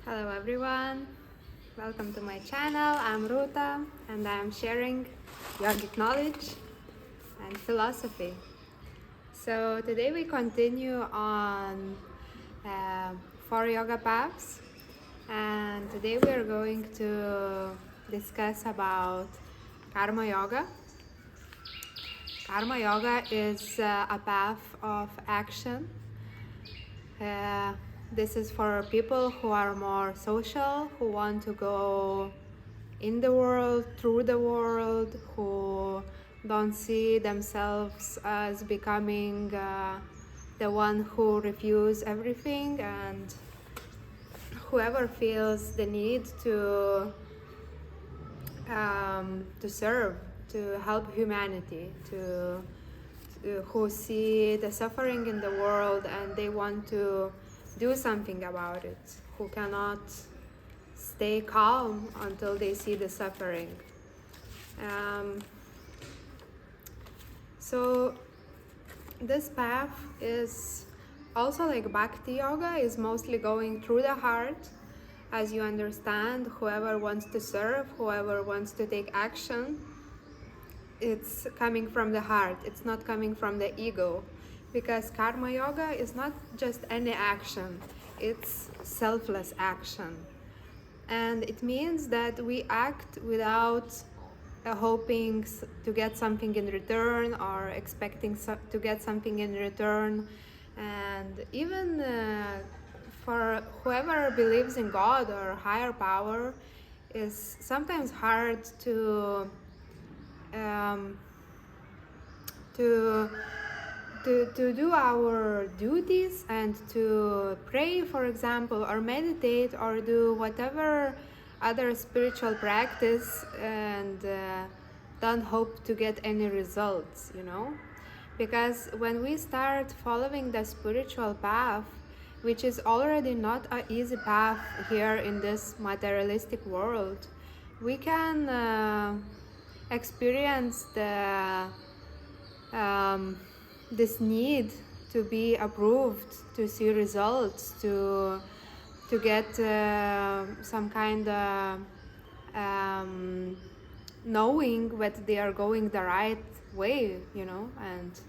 Hello everyone, welcome to my channel. I'm Ruta and I'm sharing yogic knowledge and philosophy. So today we continue on four yoga paths, and today we are going to discuss about karma yoga. Karma yoga is a path of action. This is for people who are more social, who want to go in the world, through the world, who don't see themselves as becoming the one who refuse everything, and whoever feels the need to serve, to help humanity, who see the suffering in the world and they want to do something about it, who cannot stay calm until they see the suffering. So this path is also like Bhakti Yoga, is mostly going through the heart. As you understand, whoever wants to serve, whoever wants to take action, it's coming from the heart, it's not coming from the ego, because karma yoga is not just any action, it's selfless action. And it means that we act without hoping to get something in return or expecting to get something in return. And even for whoever believes in God or higher power, is sometimes hard to um, to do our duties and to pray, for example, or meditate, or do whatever other spiritual practice, and don't hope to get any results, because when we start following the spiritual path, which is already not an easy path here in this materialistic world, we can experience this need to be approved, to see results, to get some kind of knowing that they are going the right way, and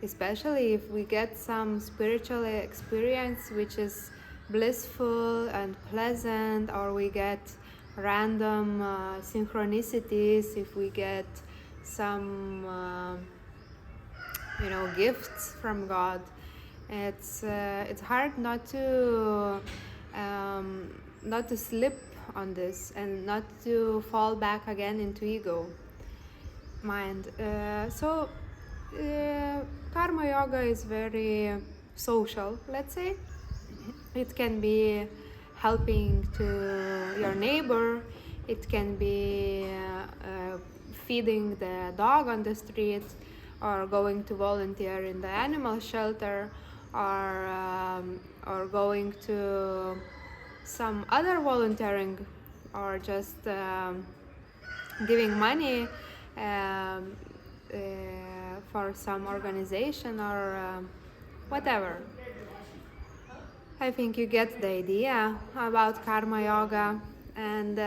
especially if we get some spiritual experience which is blissful and pleasant, or we get random synchronicities, if we get some gifts from God, it's hard not to slip on this and not to fall back again into ego mind. So karma yoga is very social, let's say. It can be helping to your neighbor, it can be feeding the dog on the street, or going to volunteer in the animal shelter, or going to some other volunteering, or just giving money for some organization, or whatever. I think you get the idea about karma yoga, and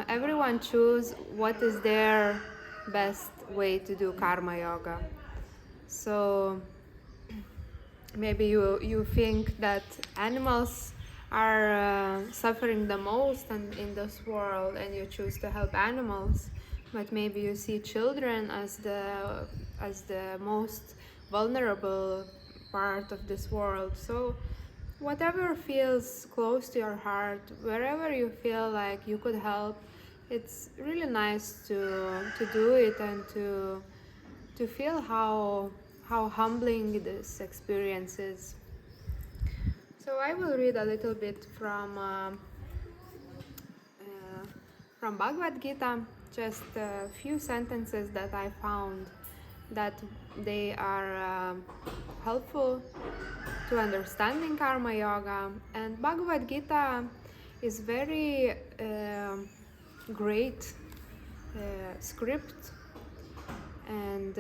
everyone choose what is their best way to do karma yoga. So maybe you think that animals are suffering the most in this world, and you choose to help animals, but maybe you see children as the most vulnerable part of this world. So whatever feels close to your heart, wherever you feel like you could help, it's really nice to do it, and to feel how humbling this experience is. So I will read a little bit from Bhagavad Gita, just a few sentences that I found that they are helpful to understanding karma yoga. And Bhagavad Gita is very great script, and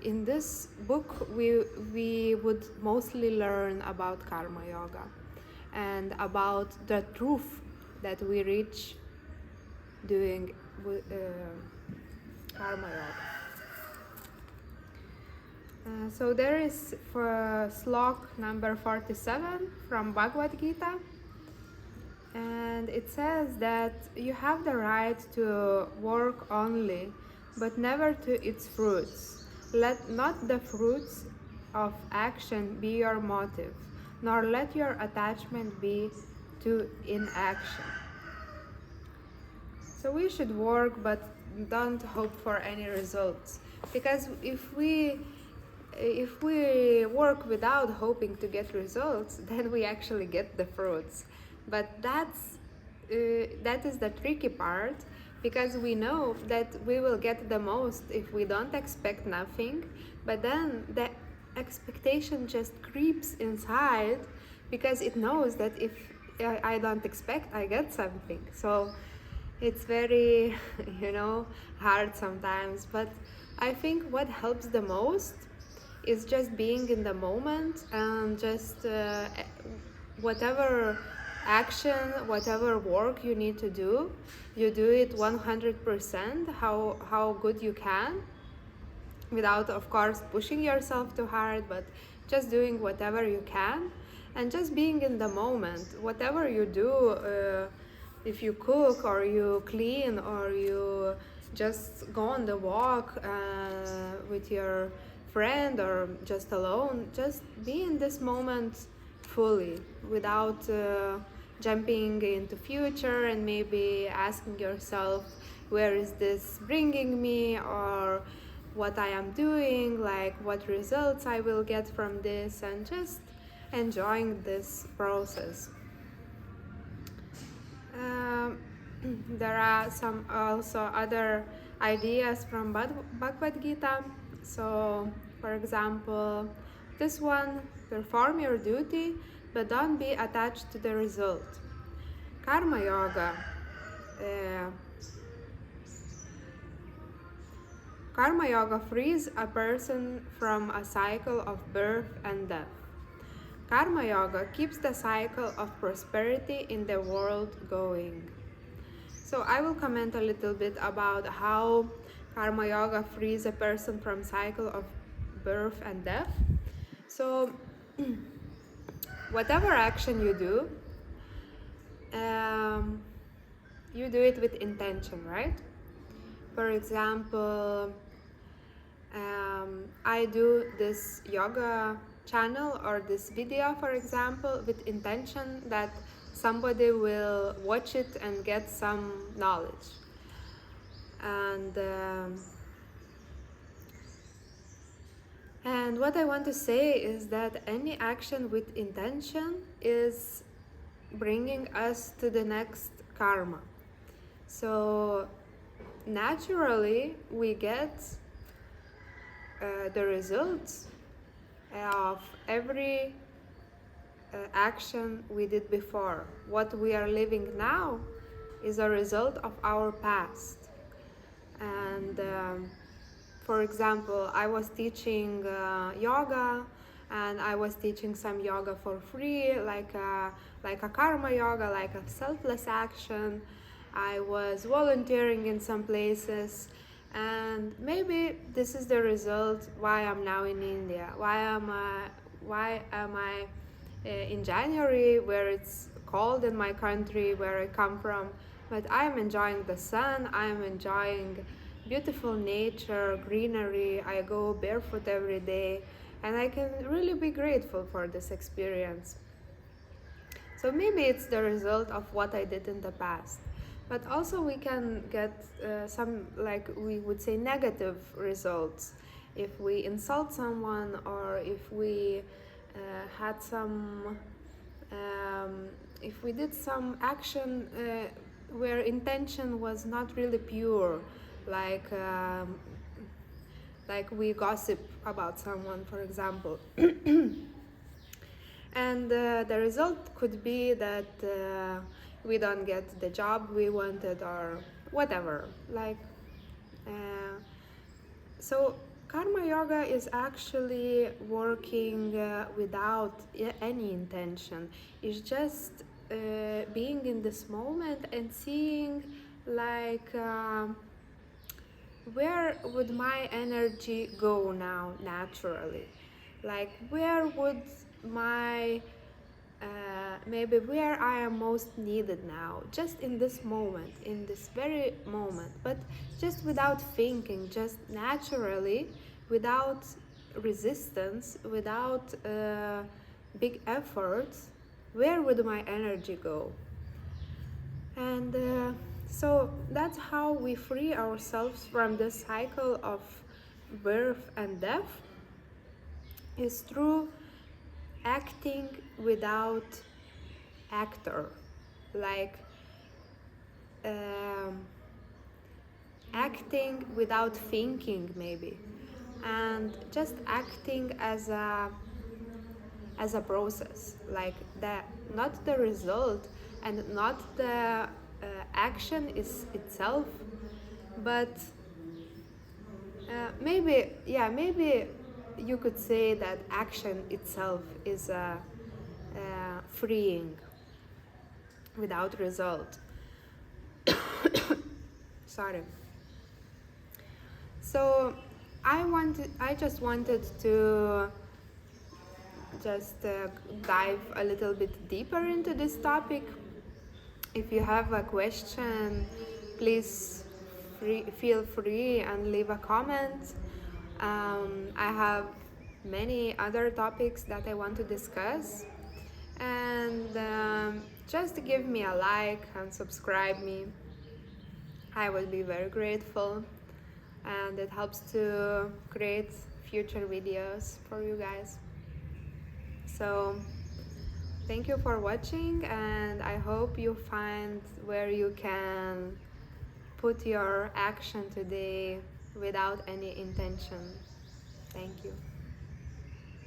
in this book we would mostly learn about karma yoga. and about the truth that we reach doing karma yoga. So there is for slok number 47 from Bhagavad Gita, and it says that you have the right to work only, but never to its fruits. Let not the fruits of action be your motive, nor let your attachment be to inaction. So we should work, but don't hope for any results, because if we work without hoping to get results, then we actually get the fruits. But that is the tricky part, because we know that we will get the most if we don't expect nothing, but then the expectation just creeps inside, because it knows that if I don't expect, I get something. So it's very hard sometimes, but I think what helps the most is just being in the moment, and just whatever action, whatever work you need to do, you do it 100%, how good you can, without of course pushing yourself too hard, but just doing whatever you can, and just being in the moment. Whatever you do, if you cook or you clean or you just go on the walk with your friend or just alone, just be in this moment fully, without jumping into future and maybe asking yourself, where is this bringing me, or what I am doing, like what results I will get from this, and just enjoying this process. There are some also other ideas from Bhagavad Gita. So, for example, this one: perform your duty, but don't be attached to the result. Karma yoga. Karma yoga frees a person from a cycle of birth and death. Karma yoga keeps the cycle of prosperity in the world going. So I will comment a little bit about how karma yoga frees a person from cycle of birth and death. So whatever action you do it with intention, right? For example, I do this yoga channel or this video, for example, with intention that somebody will watch it and get some knowledge. And what I want to say is that any action with intention is bringing us to the next karma. So naturally we get the results of every action we did before. What we are living now is a result of our past. And for example, I was teaching yoga, and I was teaching some yoga for free, like a karma yoga, like a selfless action. I was volunteering in some places, and maybe this is the result why I'm now in India. Why am I in January, where it's cold in my country, where I come from, but I'm enjoying the sun, I'm enjoying beautiful nature, greenery. I go barefoot every day, and I can really be grateful for this experience. So maybe it's the result of what I did in the past. But also we can get some, like we would say, negative results. If we insult someone, or if we had some, if we did some action where intention was not really pure, like we gossip about someone, for example. And the result could be that we don't get the job we wanted, or whatever. So Karma yoga is actually working without any intention. It's just being in this moment and seeing, like, where would my energy go now naturally? Like, where would my maybe where I am most needed now, just in this moment, in this very moment, but just without thinking, just naturally, without resistance, without big efforts, where would my energy go? And so that's how we free ourselves from the cycle of birth and death, is through acting without actor, like um, acting without thinking maybe, and just acting as a process, like that, not the result and not the action is itself, but maybe you could say that action itself is freeing without result. Sorry. So I just wanted to just dive a little bit deeper into this topic. If you have a question, please feel free and leave a comment. I have many other topics that I want to discuss, and just give me a like and subscribe me. I will be very grateful, and it helps to create future videos for you guys. So thank you for watching, and I hope you find where you can put your action today without any intention. Thank you.